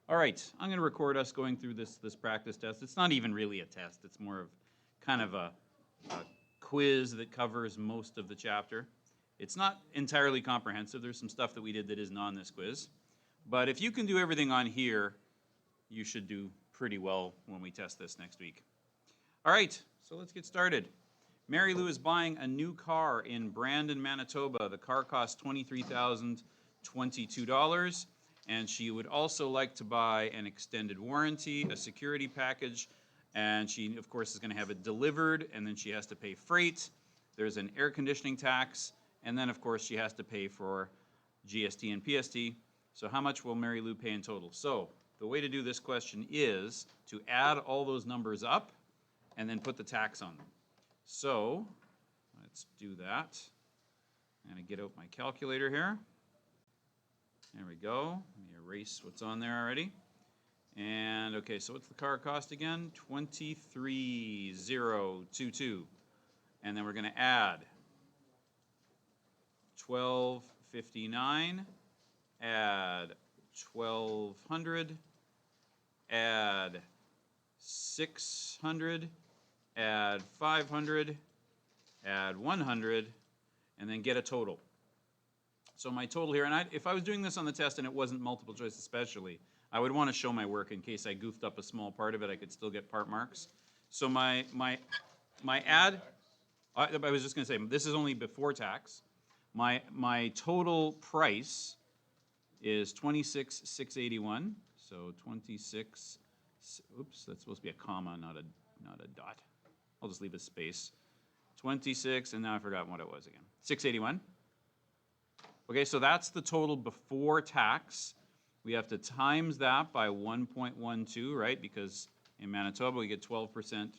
All right, I'm going to record us going through this practice test. It's not even really a test. It's more of kind of a quiz that covers most of the chapter. It's not entirely comprehensive. There's some stuff that we did that isn't on this quiz. But if you can do everything on here, you should do pretty well when we test this next week. All right, so let's get started. Mary Lou is buying a new car in Brandon, Manitoba. The car costs $23,022, and she would also like to buy an extended warranty, a security package, and she, of course, is going to have it delivered, and then she has to pay freight. There's an air conditioning tax, and then, of course, she has to pay for GST and PST. So how much will Mary Lou pay in total? So the way to do this question is to add all those numbers up and then put the tax on them. So let's do that. I'm going to get out my calculator here. There we go. Let me erase what's on there already. And okay, so what's the car cost again? $23,022. And then we're going to add $1,259, add $1,200, add $600, add $500, add $100, and then get a total. So my total here, and if I was doing this on the test and it wasn't multiple choice especially, I would want to show my work in case I goofed up a small part of it. I could still get part marks. So my add, I was just going to say, this is only before tax. My total price is $26,681. So 26, oops, that's supposed to be a comma, not a dot. I'll just leave a space. 26, and now I've forgotten what it was again. 681. Okay, so that's the total before tax. We have to times that by 1.12, right? Because in Manitoba we get 12%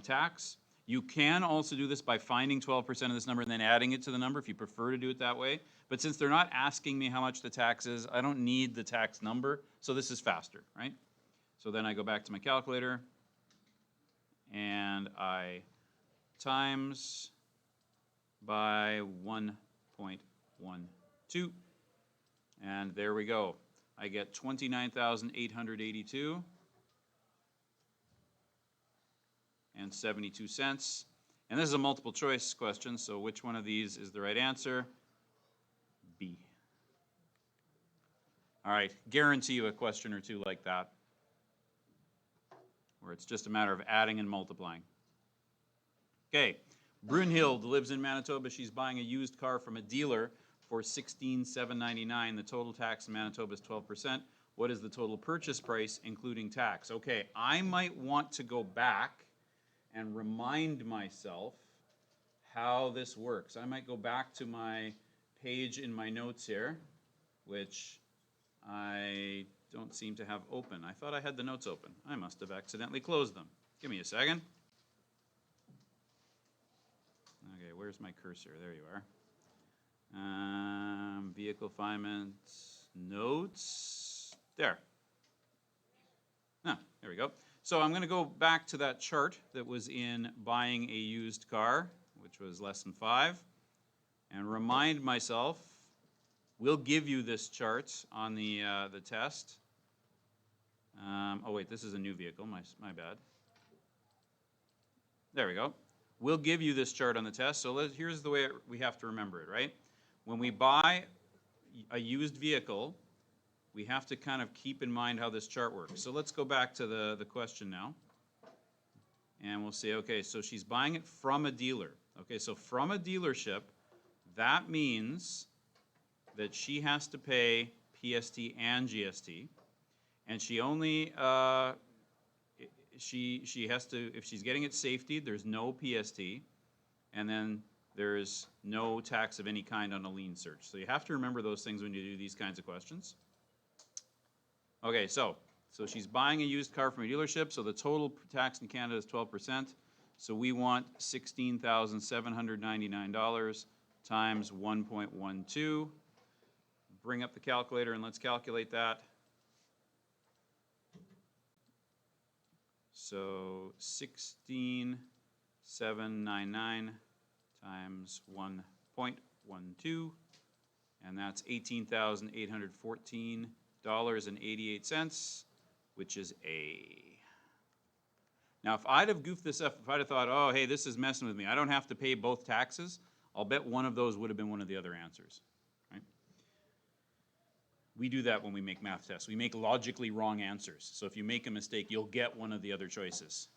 tax. You can also do this by finding 12% of this number and then adding it to the number if you prefer to do it that way. But since they're not asking me how much the tax is, I don't need the tax number, so this is faster, right? So then I go back to my calculator, and I times by 1.12, and there we go. I get 29,882 and 72 cents. And this is a multiple choice question, so which one of these is the right answer? B. All right, guarantee you a question or two like that, where it's just a matter of adding and multiplying. Okay, Brunhild lives in Manitoba. She's buying a used car from a dealer for $16,799. The total tax in Manitoba is 12%. What is the total purchase price, including tax? Okay, I might want to go back and remind myself how this works. I might go back to my page in my notes here, which I don't seem to have open. I thought I had the notes open. I must have accidentally closed them. Give me a second. Okay, where's my cursor? There you are. Vehicle finance, notes, there. There we go. So I'm going to go back to that chart that was in buying a used car, which was lesson 5, and remind myself, we'll give you this chart on the test. Oh wait, this is a new vehicle, my bad. There we go. We'll give you this chart on the test, so here's the way we have to remember it, right? When we buy a used vehicle, we have to kind of keep in mind how this chart works. So let's go back to the question now. And we'll say, okay, so she's buying it from a dealer. Okay, so from a dealership, that means that she has to pay PST and GST. And she only, she has to, if she's getting it safety, there's no PST. And then there's no tax of any kind on a lien search. So you have to remember those things when you do these kinds of questions. Okay, so she's buying a used car from a dealership, so the total tax in Canada is 12%. So we want $16,799 times 1.12. Bring up the calculator and let's calculate that. So 16,799 times 1.12, and that's $18,814 $8.88, which is A. Now, if I'd have goofed this up, if I'd have thought, oh, hey, this is messing with me, I don't have to pay both taxes, I'll bet one of those would have been one of the other answers, right? We do that when we make math tests. We make logically wrong answers. So if you make a mistake, you'll get one of the other choices.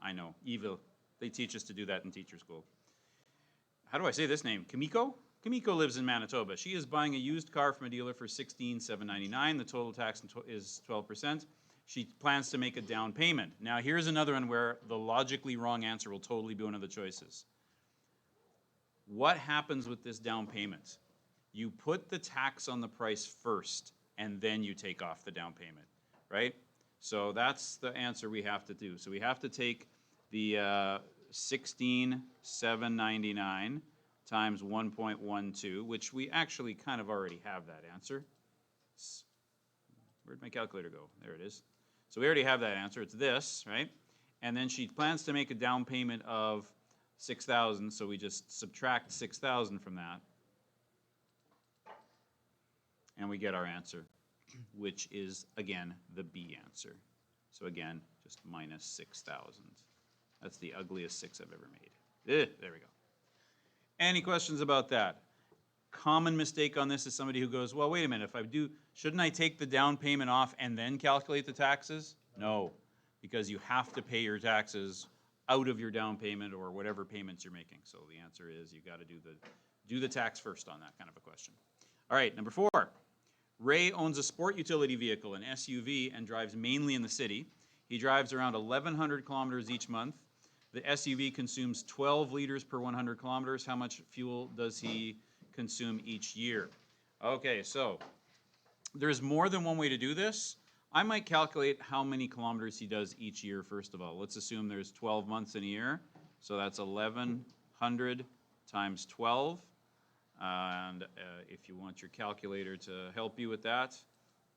I know, evil. They teach us to do that in teacher school. How do I say this name? Kimiko? Kimiko lives in Manitoba. She is buying a used car from a dealer for $16,799. The total tax is 12%. She plans to make a down payment. Now here's another one where the logically wrong answer will totally be one of the choices. What happens with this down payment? You put the tax on the price first, and then you take off the down payment, right? So that's the answer we have to do. So we have to take the $16,799 times 1.12, which we actually kind of already have that answer. Where'd my calculator go? There it is. So we already have that answer. It's this, right? And then she plans to make a down payment of $6,000, so we just subtract $6,000 from that. And we get our answer, which is, again, the B answer. So again, just minus 6,000. That's the ugliest 6 I've ever made. There we go. Any questions about that? Common mistake on this is somebody who goes, well, wait a minute, if I do, shouldn't I take the down payment off and then calculate the taxes? No, because you have to pay your taxes out of your down payment or whatever payments you're making. So the answer is you got to do the tax first on that kind of a question. All right, number 4. Ray owns a sport utility vehicle, an SUV, and drives mainly in the city. He drives around 1,100 kilometers each month. The SUV consumes 12 liters per 100 kilometers. How much fuel does he consume each year? Okay, so there's more than one way to do this. I might calculate how many kilometers he does each year, first of all. Let's assume there's 12 months in a year. So that's 1,100 times 12. And if you want your calculator to help you with that,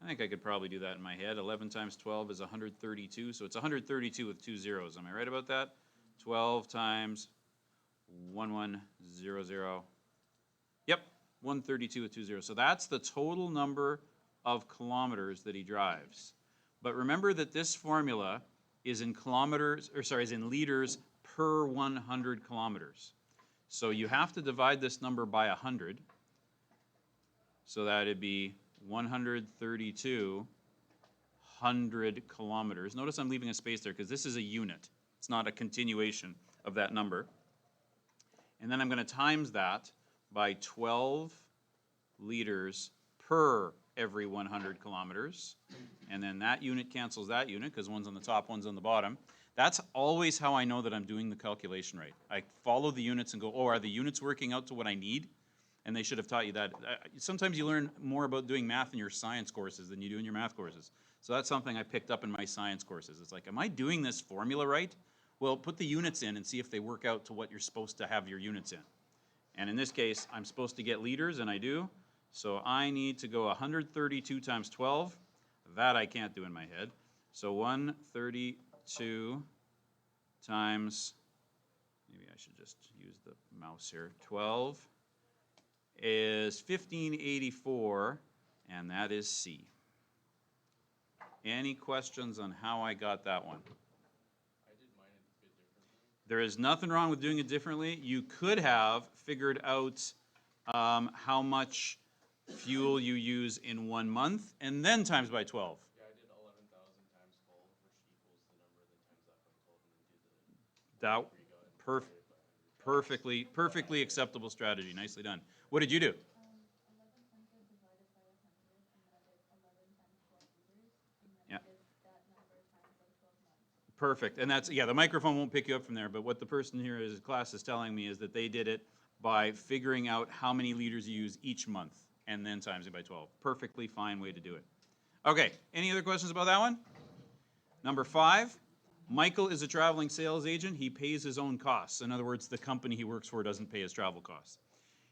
I think I could probably do that in my head. 11 times 12 is 132, so it's 132 with 2 zeros. Am I right about that? 12 times 1100. Yep, 132 with 2 zeros. So that's the total number of kilometers that he drives. But remember that this formula is in kilometers, or sorry, is in liters per 100 kilometers. So you have to divide this number by 100. So that'd be 132 kilometers. Notice I'm leaving a space there because this is a unit. It's not a continuation of that number. And then I'm going to times that by 12 liters per every 100 kilometers. And then that unit cancels that unit because one's on the top, one's on the bottom. That's always how I know that I'm doing the calculation right. I follow the units and go, oh, are the units working out to what I need? And they should have taught you that. Sometimes you learn more about doing math in your science courses than you do in your math courses. So that's something I picked up in my science courses. It's like, am I doing this formula right? Well, put the units in and see if they work out to what you're supposed to have your units in. And in this case, I'm supposed to get liters, and I do. So I need to go 132 times 12. That I can't do in my head. So 132 times, maybe I should just use the mouse here, 12 is 1584, and that is C. Any questions on how I got that one? I did mine a bit differently. There is nothing wrong with doing it differently. You could have figured out how much fuel you use in 1 month and then times by 12. Yeah, I did 11,000 times 12, which equals the number, then times that by 12, and then do the That number you got and divide it by 100. perfectly acceptable strategy. Nicely done. What did you do? 1100 divided by 100, and then I did 11 times 12 liters, and then Yeah. I did that number times by 12 months. Perfect. And that's, yeah, the microphone won't pick you up from there, but what the person here in class is telling me is that they did it by figuring out how many liters you use each month and then times it by 12. Perfectly fine way to do it. Okay, any other questions about that one? Number 5, Michael is a traveling sales agent. He pays his own costs. In other words, the company he works for doesn't pay his travel costs.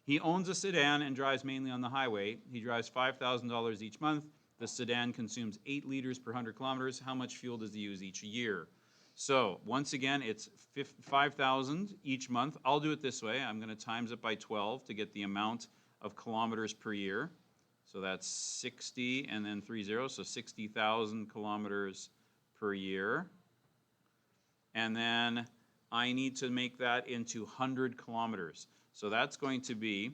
He owns a sedan and drives mainly on the highway. He drives $5,000 each month. The sedan consumes 8 liters per 100 kilometers. How much fuel does he use each year? So once again, it's 5,000 each month. I'll do it this way. I'm going to times it by 12 to get the amount of kilometers per year. So So that's 60 and then 3 zeros, so 60,000 kilometers per year. And then I need to make that into 100 kilometers. So that's going to be,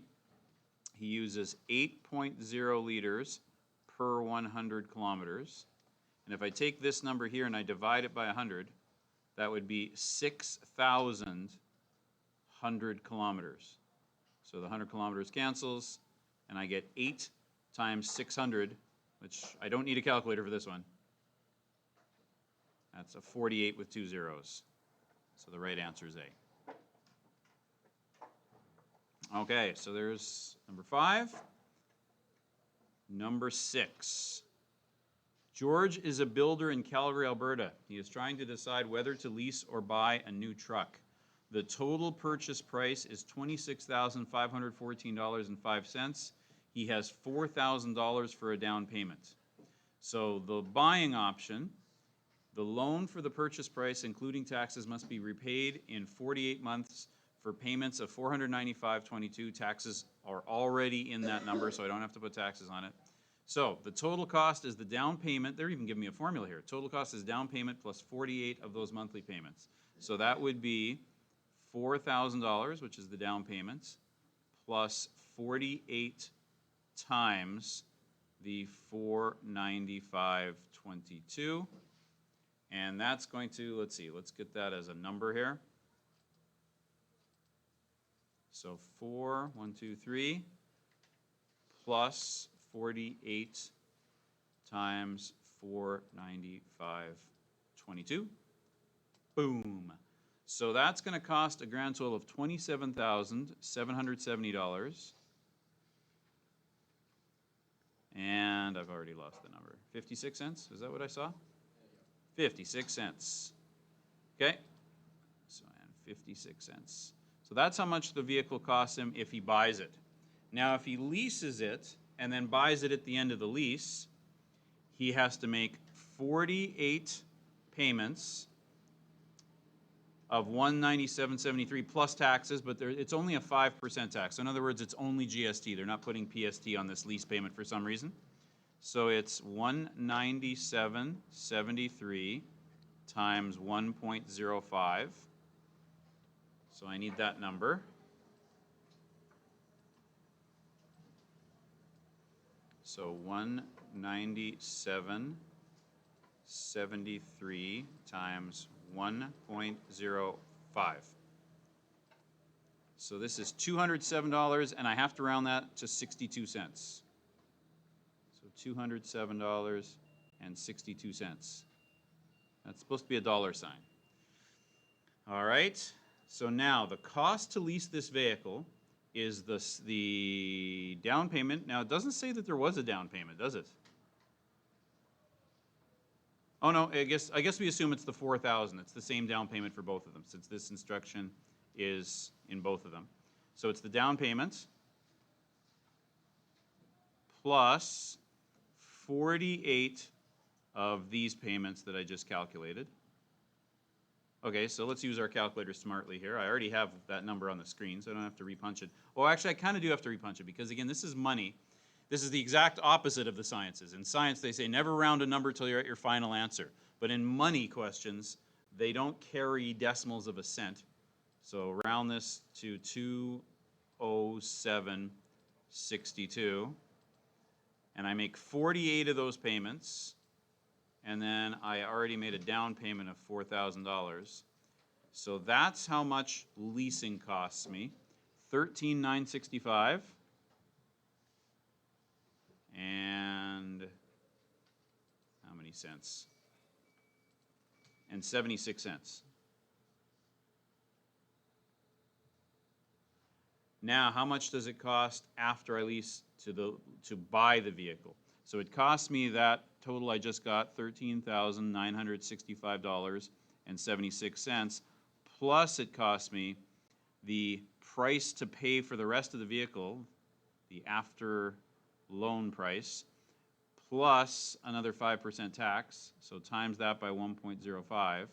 he uses 8.0 liters per 100 kilometers. And if I take this number here and I divide it by 100, that would be 6,000 100 kilometers. So the 100 kilometers cancels, and I get 8 times 600, which I don't need a calculator for this one. That's a 48 with 2 zeros. So the right answer is A. Okay, so there's number 5. Number 6. George is a builder in Calgary, Alberta. He is trying to decide whether to lease or buy a new truck. The total purchase price is $26,514.05. He has $4,000 for a down payment. So the buying option, the loan for the purchase price, including taxes, must be repaid in 48 months for payments of $495.22. Taxes are already in that number, so I don't have to put taxes on it. So the total cost is the down payment. They're even giving me a formula here. Total cost is down payment plus 48 of those monthly payments. So that would be $4,000, which is the down payment, plus 48 times the $495.22. And that's going to, let's see, let's get that as a number here. So 3, plus 48 times 495.22. Boom. So that's going to cost a grand total of $27,770. And I've already lost the number. 56 cents? Is that what I saw? 56 cents. Okay. So, and 56 cents. So that's how much the vehicle costs him if he buys it. Now, if he leases it and then buys it at the end of the lease, he has to make 48 payments of $197.73 plus taxes, but it's only a 5% tax. So in other words, it's only GST. They're not putting PST on this lease payment for some reason. So it's $197.73 times 1.05. So I need that number. So 197.73 times 1.05. So this is $207, and I have to round that to 62 cents. So $207.62. That's supposed to be a dollar sign. All right. So now the cost to lease this vehicle is the down payment. Now it doesn't say that there was a down payment, does it? Oh no, I guess we assume it's the $4,000. It's the same down payment for both of them, since this instruction is in both of them. So it's the down payment plus 48 of these payments that I just calculated. Okay, so let's use our calculator smartly here. I already have that number on the screen, so I don't have to repunch it. Oh, actually, I kind of do have to repunch it, because again, this is money. This is the exact opposite of the sciences. In science, they say never round a number till you're at your final answer. But in money questions, they don't carry decimals of a cent. So round this to 207.62. And I make 48 of those payments. And then I already made a down payment of $4,000. So that's how much leasing costs me. $13,965. And how many cents? And 76 cents. Now, how much does it cost after I lease to buy the vehicle? So it cost me that total I just got, $13,965.76, plus it cost me the price to pay for the rest of the vehicle, the after loan price, plus another 5% tax, so times that by 1.05,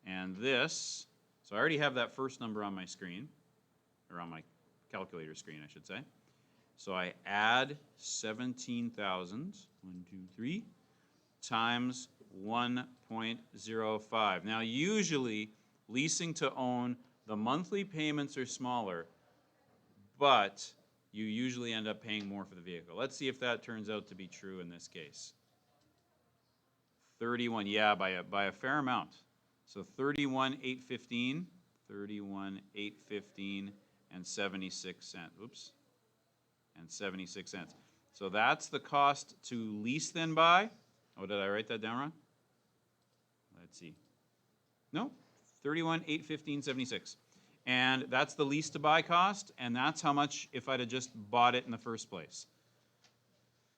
and this, so I already have that first number on my screen, or on my calculator screen, I should say. So I add 17,000, 1, 2, 3, times 1.05. Now, usually, leasing to own, the monthly payments are smaller, but you usually end up paying more for the vehicle. Let's see if that turns out to be true in this case. 31, yeah, by a fair amount. So 31,815, 31,815 and 76 cents. Oops. And 76 cents. So that's the cost to lease then buy. Oh, did I write that down wrong? Let's see. No, 31,815.76. And that's the lease to buy cost, and that's how much if I'd have just bought it in the first place.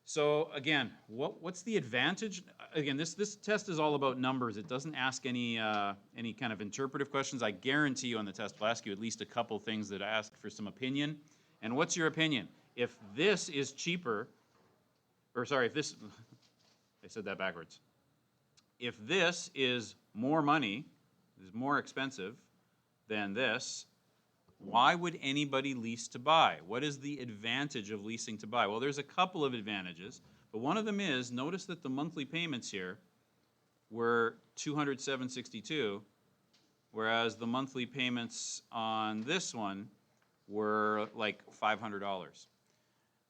So again, what's the advantage? Again, this test is all about numbers. It doesn't ask any kind of interpretive questions. I guarantee you on the test will ask you at least a couple things that ask for some opinion. And what's your opinion? If this is cheaper, or sorry, if this, I said that backwards. If this is more money, is more expensive than this, why would anybody lease to buy? What is the advantage of leasing to buy? Well, there's a couple of advantages, but one of them is, notice that the monthly payments here were $207.62, whereas the monthly payments on this one were like $500.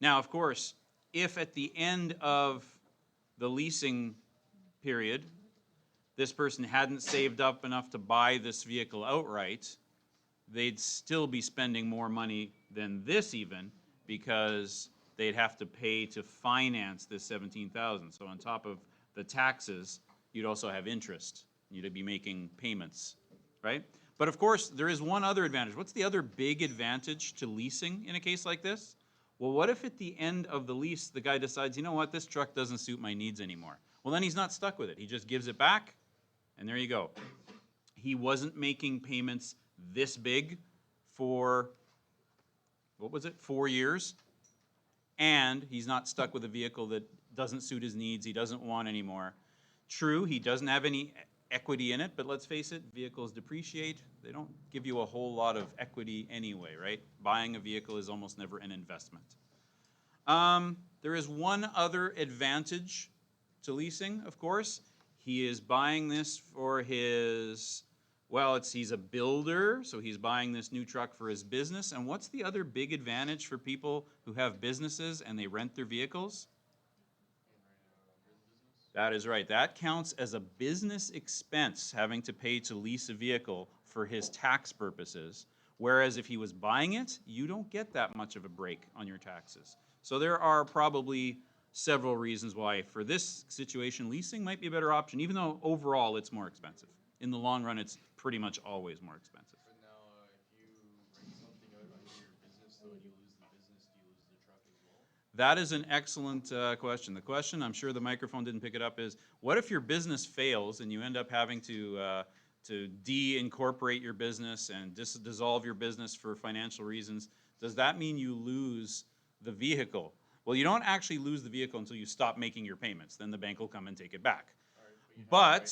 Now, of course, if at the end of the leasing period, this person hadn't saved up enough to buy this vehicle outright, they'd still be spending more money than this even, because they'd have to pay to finance this $17,000. So on top of the taxes, you'd also have interest. You'd be making payments, right? But of course, there is one other advantage. What's the other big advantage to leasing in a case like this? Well, what if at the end of the lease, the guy decides, you know what, this truck doesn't suit my needs anymore? Well, then he's not stuck with it. He just gives it back, and there you go. He wasn't making payments this big for, what was it, 4 years? And he's not stuck with a vehicle that doesn't suit his needs, he doesn't want anymore. True, he doesn't have any equity in it, but let's face it, vehicles depreciate. They don't give you a whole lot of equity anyway, right? Buying a vehicle is almost never an investment. There is one other advantage to leasing, of course. He is buying this for his, well, he's a builder, so he's buying this new truck for his business. And what's the other big advantage for people who have businesses and they rent their vehicles? That is right. That counts as a business expense, having to pay to lease a vehicle for his tax purposes. Whereas if he was buying it, you don't get that much of a break on your taxes. So there are probably several reasons why for this situation, leasing might be a better option, even though overall it's more expensive. In the long run, it's pretty much always more expensive. But now, if you rent something out under your business, though, and you lose the business, do you lose the truck as well? That is an excellent question. The question, I'm sure the microphone didn't pick it up, is what if your business fails and you end up having to de-incorporate your business and dissolve your business for financial reasons? Does that mean you lose the vehicle? Well, you don't actually lose the vehicle until you stop making your payments. Then the bank will come and take it back. All right, but you'd have to write it out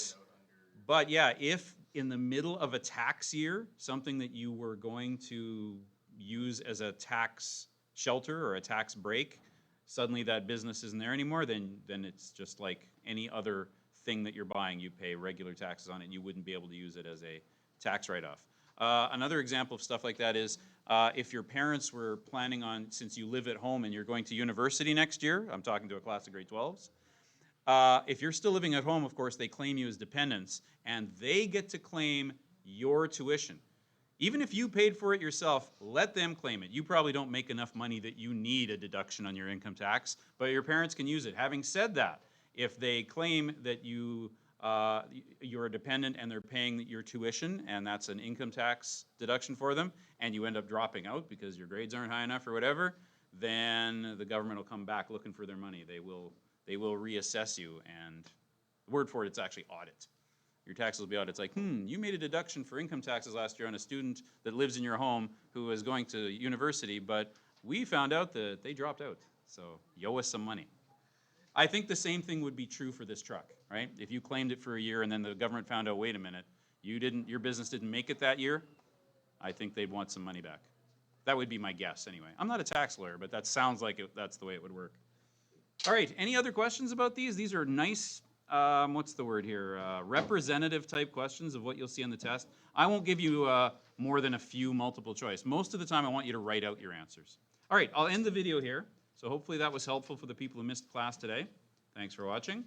under. But yeah, if in the middle of a tax year, something that you were going to use as a tax shelter or a tax break, suddenly that business isn't there anymore, then it's just like any other thing that you're buying. You pay regular taxes on it, and you wouldn't be able to use it as a tax write-off. Another example of stuff like that is if your parents were planning on, since you live at home and you're going to university next year, I'm talking to a class of grade 12s, if you're still living at home, of course, they claim you as dependents, and they get to claim your tuition. Even if you paid for it yourself, let them claim it. You probably don't make enough money that you need a deduction on your income tax, but your parents can use it. Having said that, if they claim that you're a dependent and they're paying your tuition, and that's an income tax deduction for them, and you end up dropping out because your grades aren't high enough or whatever, then the government will come back looking for their money. They will reassess you, and the word for it, it's actually audit. Your taxes will be audited. It's like, you made a deduction for income taxes last year on a student that lives in your home who was going to university, but we found out that they dropped out, so you owe us some money. I think the same thing would be true for this truck, right? If you claimed it for a year and then the government found out, wait a minute, your business didn't make it that year, I think they'd want some money back. That would be my guess anyway. I'm not a tax lawyer, but that sounds like that's the way it would work. All right, any other questions about these? These are nice, what's the word here? Representative type questions of what you'll see on the test. I won't give you more than a few multiple choice. Most of the time I want you to write out your answers. All right, I'll end the video here. So hopefully that was helpful for the people who missed class today. Thanks for watching.